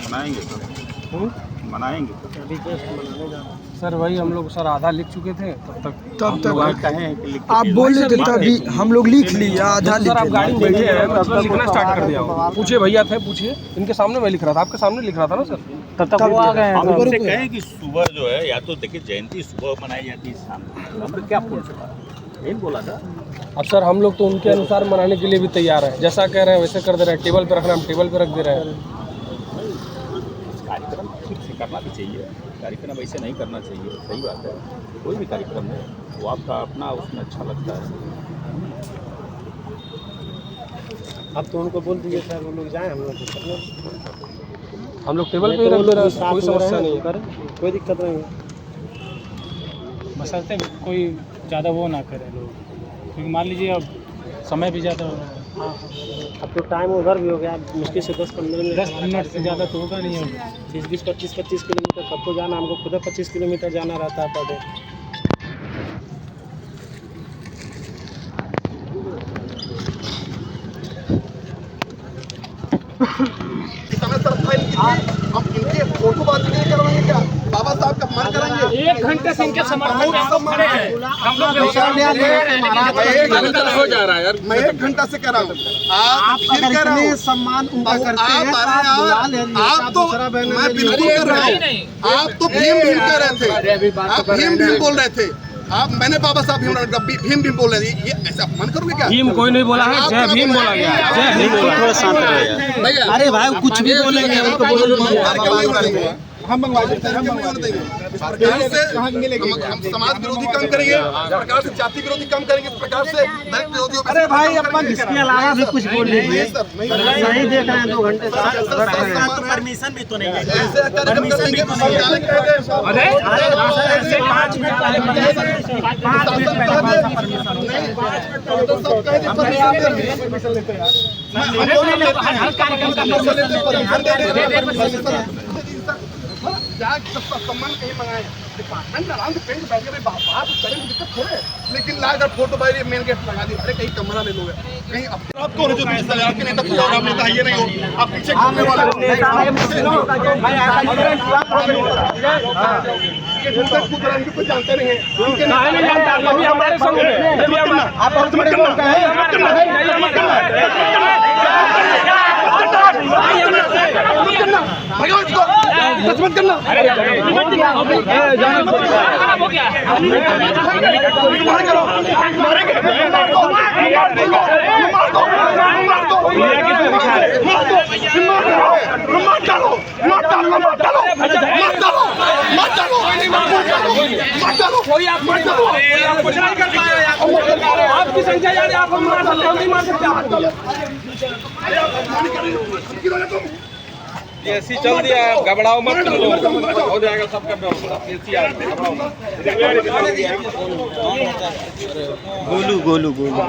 मनाएंगे सर वही हम लोग सर आधा लिख चुके थे तब तक कहें आप बोल रहे थे तभी हम लोग लिख लिए आधा सर आप गाड़ी में बैठे हैं मतलब लिखना स्टार्ट कर दिया हूँ। पूछिए भैया थे, पूछिए, इनके सामने मैं लिख रहा था, आपके सामने लिख रहा था ना सर। तब तक वो आ गए हम उनसे कहें कि सुबह जो है या तो देखिए जयंती सुबह मनाई जाती है शाम को, हम क्या पूछ यही बोला था। अब सर हम लोग तो उनके अनुसार मनाने के लिए भी तैयार है, जैसा कह रहे हैं वैसे कर दे रहे हैं। टेबल पे रखना हम टेबल पे रख दे रहे हैं। कार्यक्रम ठीक से करना भी चाहिए, कार्यक्रम ऐसे नहीं करना चाहिए, सही बात है। कोई भी कार्यक्रम है वो आपका अपना उसमें अच्छा लगता है। अब तो उनको बोल दीजिए सर वो लोग जाएँ, हम लोग टेबल पे रख दे रहे हैं, कोई समस्या नहीं है, कोई दिक्कत नहीं है। बशर्ते कोई ज़्यादा वो ना करे लोग, क्योंकि मान लीजिए अब समय भी ज़्यादा हो रहा है। हाँ अब तो टाइम ओवर भी हो गया, मुश्किल से 10 मिनट से ज़्यादा तो होगा नहीं। अब 25 किलोमीटर सबको जाना, हमको खुद 25 किलोमीटर जाना रहता है पर डे। हम इनके फोटो बात नहीं करवाएंगे क्या? बाबा साहब का मन करेंगे 1 घंटे से इनके समर्थन में हम खड़े हैं। हम लोग हो जा रहा है यार। मैं 1 घंटा से कह रहा हूँ, आप फिर कह रहा हूँ सम्मान उनका करते हैं, आप तो मैं बिल्कुल कर रहा हूँ। आप तो भीम भीम कह रहे थे, आप भीम भीम बोल रहे थे। आप मैंने बाबा साहब भीम भीम बोल रहे थे, ये ऐसा अपमान करोगे क्या? भीम कोई नहीं बोला है, जय भीम बोला गया, जय भीम बोला। अरे भाई कुछ भी बोलेंगे हम मंगवा देते हैं, हम समाज विरोधी काम करेंगे, प्रकार से जाति विरोधी काम करेंगे, प्रकार से दलित विरोधी। अरे भाई अपन इसके अलावा भी कुछ बोल लीजिए, नहीं देख रहे हैं 2 घंटे से परमिशन भी तो नहीं है, ऐसे परमिशन भी तो नहीं है। अरे 5 मिनट सम्मान कहीं मंगाए डिपार्टमेंट आराम से पेंट बैठ के बात करें, दिक्कत थोड़े। लेकिन लाकर फोटो बाहर मेन गेट लगा दी, अरे कहीं कमरा ले लोगे, कहीं आप कौन जो पीछे चले, आपके नेता पूरा आप नेता ये नहीं हो, आप पीछे घूमने वाले कुछ जानते नहीं है, हमारे संग मत करना। आपकी संख्या ज्यादा, आप हम मार सकते, हम नहीं मार सकते। ऐसी चल दिया, घबराओ मत, हो जाएगा सबका गोलू गोलू गोलू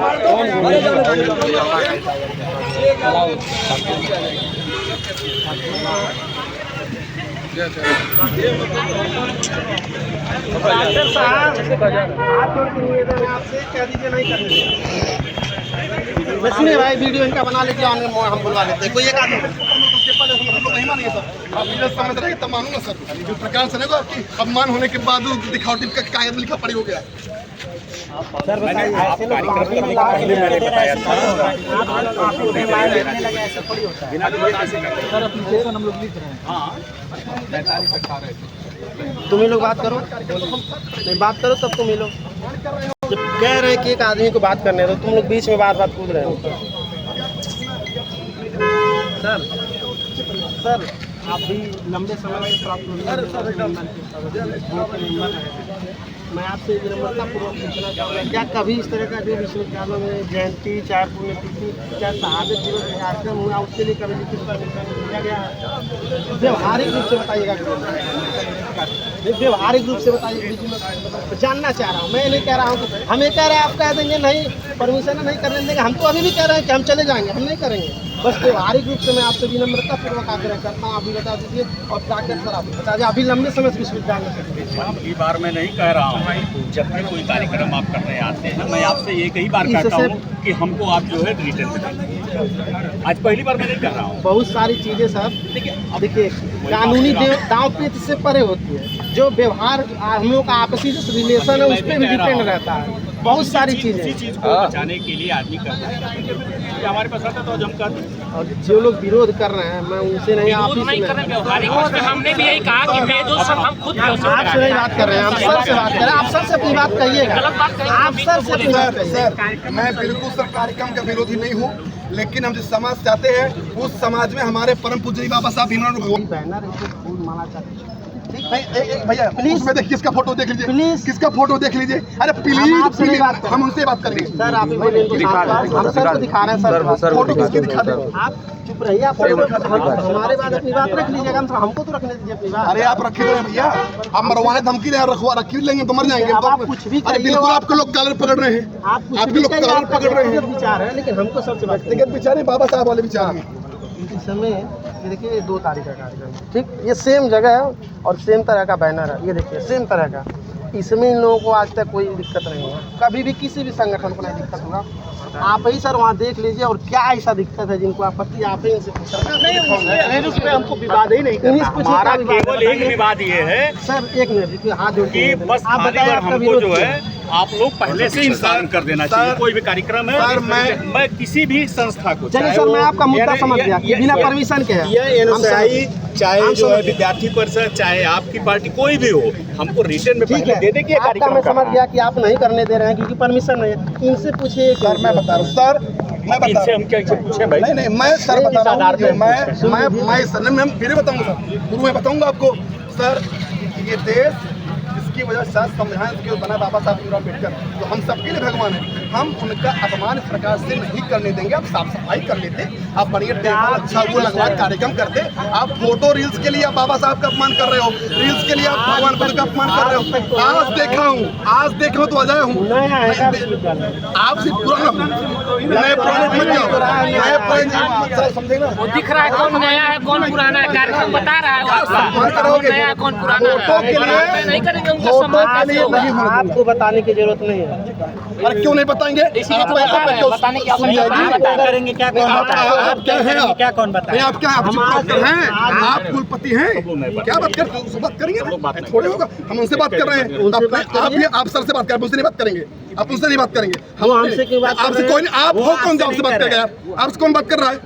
आपसे कह दीजिए नहीं करने। सुनिए भाई, वीडियो इनका बना लीजिए, हम बुलवा लेते हैं। कोई एक आदमी नहीं मानेंगे सर, आप समझ रहे हैं तब मानूंगा सर। जो प्रकार से नहीं आपकी अपमान होने के बाद दिखावटी का कागज लिखा पड़ी हो गया। सर बताइए, एप्लीकेशन हम लोग लिख रहे हैं। तुम ही लोग बात करो, नहीं बात करो तब तुम ही लोग जब कह रहे हैं कि एक आदमी को बात करने दो, तुम लोग बीच में बात कूद रहे हो। सर आप भी लंबे समय से मैं आपसे विनम्रतापूर्वक पूछना चाहूँगा, क्या कभी इस तरह का जो विश्वविद्यालयों में जयंती, चाहे पुण्यतिथि, चाहे शहादत दिवस कार्यक्रम हुआ, उसके लिए कभी कुछ परमिशन दिया गया? व्यवहारिक रूप से बताइएगा, व्यवहारिक रूप से बताइए। जानना चाह रहा हूँ, मैं नहीं कह रहा हूँ कि हमें कह रहे हैं आप कह देंगे नहीं परमिशन नहीं करने देंगे, हम तो अभी भी कह रहे हैं कि हम चले जाएंगे, हम नहीं करेंगे। बस व्यवहारिक रूप से मैं आपसे विनम्रता पूर्वक आग्रह करता हूँ, आप भी बता दीजिए और प्राकृत सर आप बता दीजिए, अभी लंबे समय से विश्वविद्यालय से अगली बार मैं नहीं कह रहा हूँ, जब भी कोई कार्यक्रम आप करने आते हैं मैं आपसे ये कई बार कहता हूँ कि हमको आप जो है रिटर्न में, आज पहली बार मैं नहीं कर रहा हूँ। बहुत सारी चीज़ें सर देखिए कानूनी दांव पेच से परे होती है, जो व्यवहार हम लोग का आपसी जो रिलेशन है उस पर भी डिपेंड रहता है, बहुत सारी चीज़ें। इसी चीज़ को बचाने के लिए आदमी करता है, हमारे पास आता तो हम कहते। और जो लोग विरोध कर रहे हैं मैं उनसे नहीं, आप ही से हमने भी यही कहा कि बेदोष हम खुद आपसे नहीं बात कर रहे हैं, आप सर से बात कर रहे हैं, आप सर से अपनी बात कहिएगा, आप सर से अपनी बात कहिएगा। सर मैं बिल्कुल सर कार्यक्रम का विरोधी नहीं हूँ, लेकिन हम जिस समाज चाहते हैं उस समाज में हमारे परम पूज्य बाबा साहब भीमराव बैनर फूल माला चाहते भैया प्लीज उसमें देखिए, किसका फोटो देख लीजिए, प्लीज किसका फोटो देख लीजिए। अरे प्लीज हम उनसे बात करेंगे सर, आप हम सर को दिखा रहे हैं सर, फोटो किसकी दिखा दे। आप चुप रहिए, आप हमारे बाद अपनी बात रख लीजिएगा, हमको तो रखने दीजिए अपनी बात। अरे आप रखे रहे भैया, आप मरवाने धमकी रहे, रखवा रखी लेंगे तो मर जाएंगे। आप कुछ भी अरे बिल्कुल आपके लोग कलर पकड़ रहे हैं, आपके लोग कलर पकड़ रहे हैं, विचार है, लेकिन हमको सबसे व्यक्तिगत विचार है, बाबा साहब वाले विचार हैं। इस समय ये देखिए 2 तारीख का कार्यक्रम, ठीक, ये सेम जगह है और सेम तरह का बैनर है, ये देखिए सेम तरह का। इसमें इन लोगों को आज तक कोई दिक्कत नहीं है, कभी भी किसी भी संगठन को नहीं दिक्कत होगा। आप ही सर वहाँ देख लीजिए, और क्या ऐसा दिक्कत है जिनको आपत्ति, आप ही इनसे पूछ नहीं, उस पर हमको विवाद ही नहीं करना। हमारा केवल एक विवाद ये है सर, एक मिनट हाथ जोड़ कि बस आप बताइए हमको जो है आप लोग पहले से इंतजाम कर देना चाहिए। कोई भी कार्यक्रम है सर, मैं किसी भी संस्था को, चलिए सर, मैं आपका मुद्दा समझ गया, बिना परमिशन के है ये एनएसआई चाहे जो है विद्यार्थी परिषद, चाहे आपकी पार्टी, कोई भी हो, हमको रिटर्न में ठीक है दे दे कि आपका मैं समझ गया कि आप नहीं करने दे रहे हैं क्योंकि परमिशन नहीं है। इनसे पूछिए सर, मैं बता रहा हूँ सर, मैं बता इनसे हम क्या पूछे भाई? नहीं मैं सर बता रहा हूँ, मैं सर मैं फिर बताऊँगा सर, शुरू में बताऊँगा आपको सर, ये देश जिसकी वजह से संविधान के बना बाबा साहब भीमराव अम्बेडकर, तो हम सबके लिए भगवान है, हम उनका अपमान इस प्रकार से नहीं करने देंगे। आप साफ सफाई कर लेते, आप बढ़िया टेबल अच्छा वो लगवा कार्यक्रम करते, आप फोटो रील्स के लिए आप बाबा साहब का अपमान कर रहे हो, रील्स के लिए आप भगवान बुद्ध का अपमान कर रहे हो। आज देखा हूँ तो अजय हूँ, आप सिर्फ पुराना नए पुराने मत जाओ, नए पुराने समझे ना, वो दिख रहा है कौन नया है कौन पुराना है, कार्यक्रम बता रहा है कौन नया है कौन पुराना है, नहीं करेंगे उनका सम्मान कैसे होगा? आपको बताने की जरूरत नहीं है। अरे क्यों नहीं बताएंगे? बताने की करेंगे क्या, कौन आप क्या हैं? क्या कौन बताए? आप क्या हैं? आप कुलपति हैं, क्या बात कर बात करेंगे? थोड़े होगा, हम उनसे बात कर रहे हैं, आप सर से बात करें, मुझसे नहीं बात करेंगे, आप उनसे नहीं बात करेंगे, हम हमसे क्यों बात? आपसे कोई नहीं, आप हो कौन जो आपसे बात करेगा? आपसे कौन बात कर रहा है?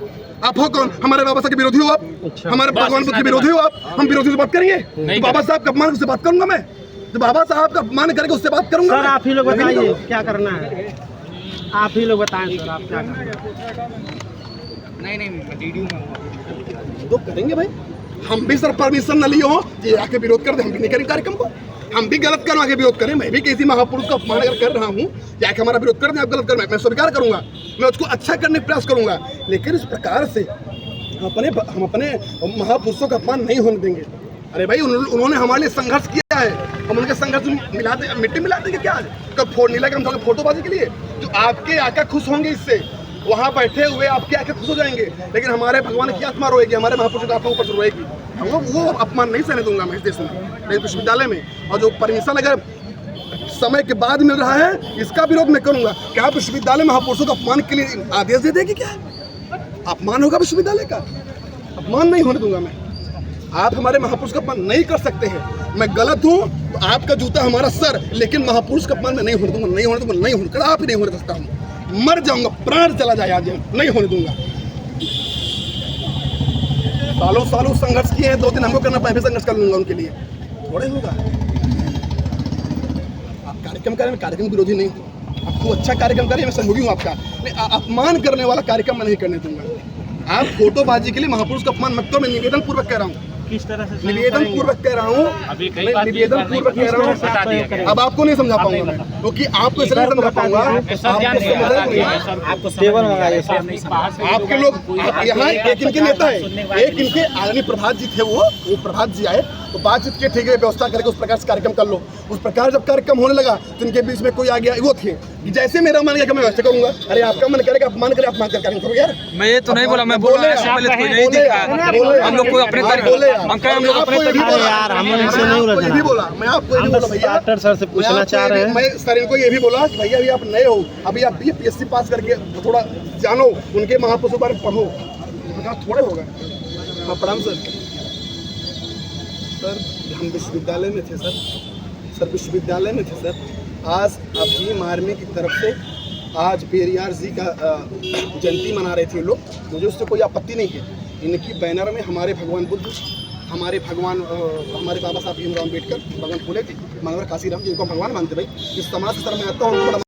आप हो कौन? हमारे बाबा साहब के विरोधी हो आप, हमारे भगवान बुद्ध के विरोधी हो आप, हम विरोधी से बात करेंगे? तो बाबा साहब का अपमान उससे बात करूंगा मैं, तो बाबा साहब का अपमान करके उससे बात करूंगा। सर, आप ही लोग बताइए क्या करना है, आप ही लोग बताएं सर, आप क्या करना है? नहीं तो करेंगे भाई, हम भी सर परमिशन न लिए हो ये आके विरोध कर दे, हम भी नहीं करेंगे कार्यक्रम को, हम भी गलत करें आगे विरोध करें। मैं भी किसी महापुरुष का अपमान अगर कर रहा हूँ या कि हमारा विरोध कर दें, आप गलत कर, मैं स्वीकार करूंगा, मैं उसको अच्छा करने का प्रयास करूंगा, लेकिन इस प्रकार से हम अपने महापुरुषों का अपमान नहीं होने देंगे। अरे भाई, उन्होंने हमारे लिए संघर्ष किया है, हम उनके संघर्ष मिट्टी मिला देंगे क्या? कब फोड़ नहीं लगे हम थोड़े फोटोबाजी के लिए? जो आपके आका खुश होंगे इससे, वहाँ बैठे हुए आपके आके खुश हो जाएंगे, लेकिन हमारे भगवान की आत्मा रोएगी, हमारे महापुरुषों की आत्मा ऊपर रोएगी। वो अपमान नहीं सहने दूंगा मैं इस देश में, इस विश्वविद्यालय में। और जो परमिशन अगर समय के बाद मिल रहा है, इसका विरोध मैं करूंगा। क्या विश्वविद्यालय महापुरुषों का अपमान के लिए आदेश दे देगी? क्या अपमान होगा विश्वविद्यालय का? अपमान नहीं होने दूंगा मैं। आप हमारे महापुरुष का अपमान नहीं कर सकते हैं। मैं गलत हूँ तो आपका जूता हमारा सर, लेकिन महापुरुष का अपमान मैं नहीं होने दूंगा, नहीं होने दूंगा, नहीं होने दूंगा, आप ही नहीं होने सकता हूँ। मर जाऊंगा, प्राण चला जाए आज, नहीं होने दूंगा। सालों संघर्ष किए हैं, 2 दिन हमको करना, मैं भी संघर्ष कर लूंगा उनके लिए, थोड़े होगा। आप कार्यक्रम करें, मैं कार्यक्रम विरोधी नहीं हूँ, आप खूब अच्छा कार्यक्रम करें, मैं सहयोगी हूँ आपका, अपमान करने वाला कार्यक्रम मैं नहीं करने दूंगा। आप फोटोबाजी के लिए महापुरुष का अपमान मत करो, मैं निवेदन पूर्वक कह रहा हूँ, किस तरह से निवेदन पूर्वक कह रहा हूँ, निवेदन पूर्वक कह रहा हूँ। अब आपको नहीं समझा पाऊंगा मैं, क्योंकि आपको इसलिए नहीं समझा पाऊंगा, आपके लोग यहाँ एक इनके नेता है, एक इनके आदमी प्रभात जी थे, वो प्रभात जी आए तो बातचीत के ठीक है, व्यवस्था करके उस प्रकार से कार्यक्रम कर लो। उस प्रकार जब कार्यक्रम होने लगा तो इनके बीच में कोई आ गया, वो थे कि जैसे मेरा मन किया कि मैं वैसे करूंगा। अरे आपका मन करेगा अपमान करे, अपमान करके करो यार। मैं ये तो नहीं बोला, मैं बोल रहा हूँ कोई नहीं दिखा, हम लोग को अपने बोले हम कहें हम लोग अपने यार हमें इनसे नहीं ये उलझना। भी बोला, मैं आपको ये भी बोला भैया, डॉक्टर सर से पूछना चाह रहे हैं। मैं सर इनको ये भी बोला कि भैया अभी आप नए हो, अभी आप BPSC पास करके थोड़ा जानो, उनके महापुरुषों पर पढ़ो, थोड़े होगा। हाँ प्रणाम सर। सर हम विश्वविद्यालय में थे सर विश्वविद्यालय में थे सर। आज अभी मार्मी की तरफ से आज पेरियार जी का जयंती मना रहे थे लोग, मुझे उससे कोई आपत्ति नहीं है। इनकी बैनर में हमारे भगवान बुद्ध, हमारे बाबा साहब भीमराव अम्बेडकर, भगवान फुले जी, मनोहर काशीराम जिनको भगवान मानते भाई, इस समाज से सर मैं आता हूँ।